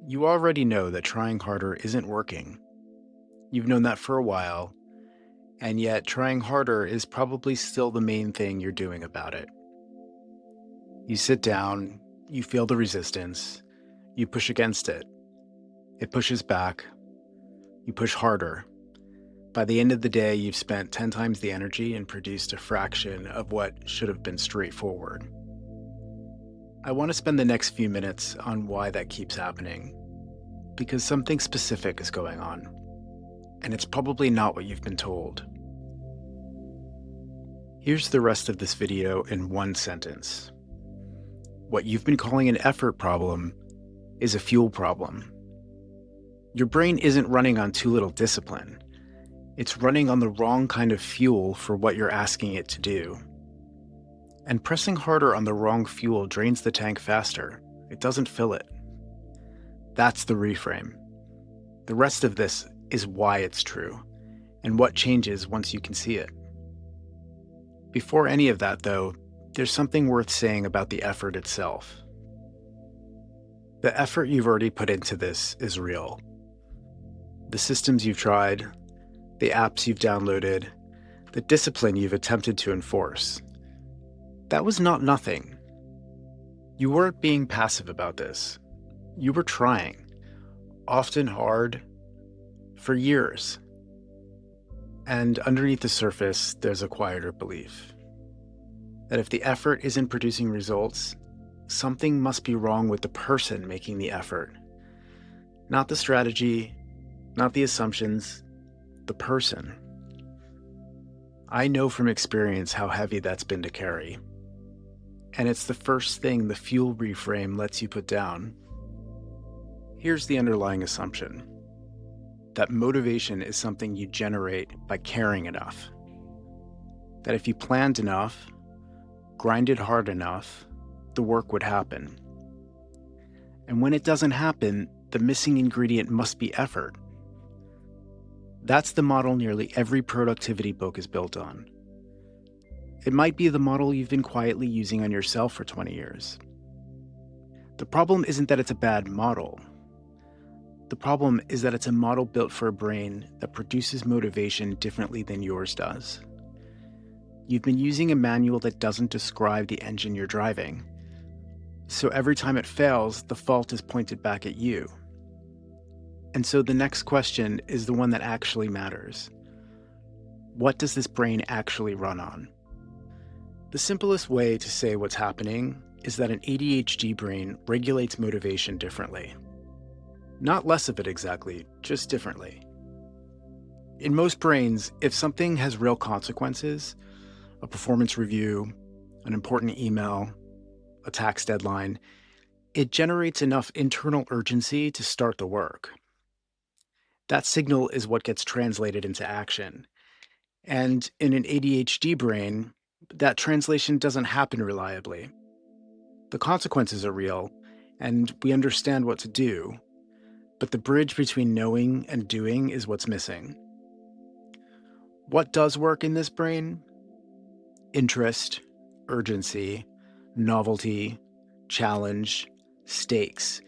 You already know that trying harder isn't working. You've known that for a while, and yet trying harder is probably still the main thing you're doing about it. You sit down, you feel the resistance, you push against it. It pushes back, you push harder. By the end of the day, you've spent 10 times the energy and produced a fraction of what should have been straightforward. I want to spend the next few minutes on why that keeps happening, because something specific is going on, and it's probably not what you've been told. Here's the rest of this video in one sentence. What you've been calling an effort problem is a fuel problem. Your brain isn't running on too little discipline. It's running on the wrong kind of fuel for what you're asking it to do. And pressing harder on the wrong fuel drains the tank faster. It doesn't fill it. That's the reframe. The rest of this is why it's true, and what changes once you can see it. Before any of that, though, there's something worth saying about the effort itself. The effort you've already put into this is real. The systems you've tried, the apps you've downloaded, the discipline you've attempted to enforce. That was not nothing. You weren't being passive about this. You were trying, often hard, for years. And underneath the surface, there's a quieter belief that if the effort isn't producing results, something must be wrong with the person making the effort. Not the strategy, not the assumptions, the person. I know from experience how heavy that's been to carry. And it's the first thing the fuel reframe lets you put down. Here's the underlying assumption: that motivation is something you generate by caring enough. That if you planned enough, grinded hard enough, the work would happen. And when it doesn't happen, the missing ingredient must be effort. That's the model nearly every productivity book is built on. It might be the model you've been quietly using on yourself for 20 years. The problem isn't that it's a bad model. The problem is that it's a model built for a brain that produces motivation differently than yours does. You've been using a manual that doesn't describe the engine you're driving. So every time it fails, the fault is pointed back at you. And so the next question is the one that actually matters. What does this brain actually run on? The simplest way to say what's happening is that an ADHD brain regulates motivation differently. Not less of it exactly, just differently. In most brains, if something has real consequences, a performance review, an important email, a tax deadline, it generates enough internal urgency to start the work. That signal is what gets translated into action. And in an ADHD brain, that translation doesn't happen reliably. The consequences are real, and we understand what to do, but the bridge between knowing and doing is what's missing. What does work in this brain? Interest, urgency, novelty, challenge, stakes.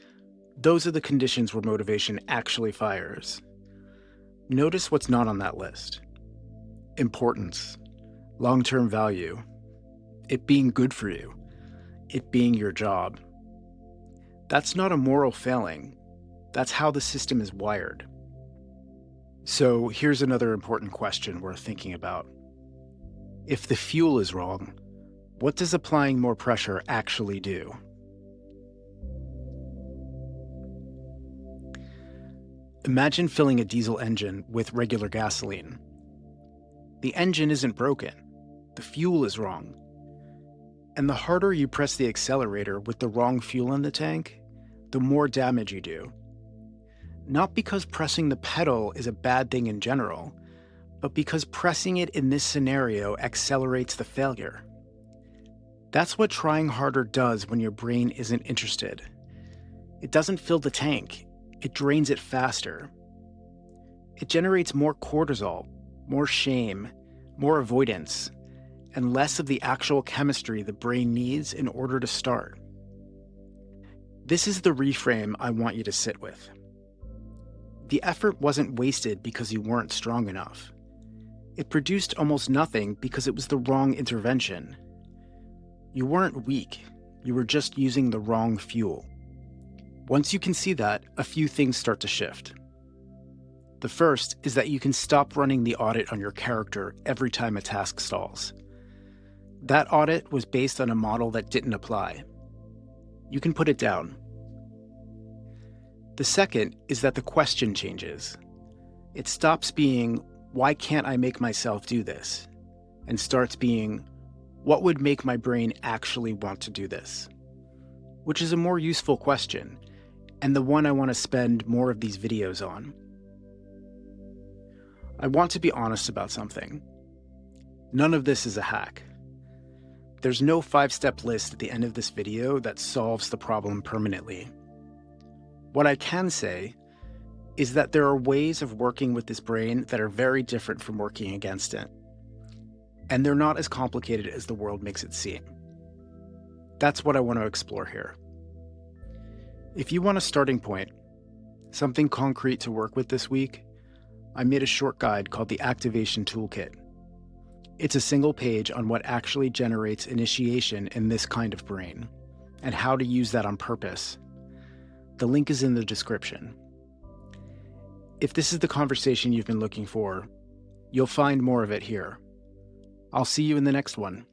Those are the conditions where motivation actually fires. Notice what's not on that list. Importance, long-term value, it being good for you, it being your job. That's not a moral failing. That's how the system is wired. So here's another important question worth thinking about. If the fuel is wrong, what does applying more pressure actually do? Imagine filling a diesel engine with regular gasoline. The engine isn't broken. The fuel is wrong. And the harder you press the accelerator with the wrong fuel in the tank, the more damage you do. Not because pressing the pedal is a bad thing in general, but because pressing it in this scenario accelerates the failure. That's what trying harder does when your brain isn't interested. It doesn't fill the tank, it drains it faster. It generates more cortisol, more shame, more avoidance, and less of the actual chemistry the brain needs in order to start. This is the reframe I want you to sit with. The effort wasn't wasted because you weren't strong enough. It produced almost nothing because it was the wrong intervention. You weren't weak, you were just using the wrong fuel. Once you can see that, a few things start to shift. The first is that you can stop running the audit on your character every time a task stalls. That audit was based on a model that didn't apply. You can put it down. The second is that the question changes. It stops being, why can't I make myself do this? And starts being, what would make my brain actually want to do this? Which is a more useful question, and the one I want to spend more of these videos on. I want to be honest about something. None of this is a hack. There's no 5-step list at the end of this video that solves the problem permanently. What I can say is that there are ways of working with this brain that are very different from working against it. And they're not as complicated as the world makes it seem. That's what I want to explore here. If you want a starting point, something concrete to work with this week, I made a short guide called the Activation Toolkit. It's a single page on what actually generates initiation in this kind of brain, and how to use that on purpose. The link is in the description. If this is the conversation you've been looking for, you'll find more of it here. I'll see you in the next one.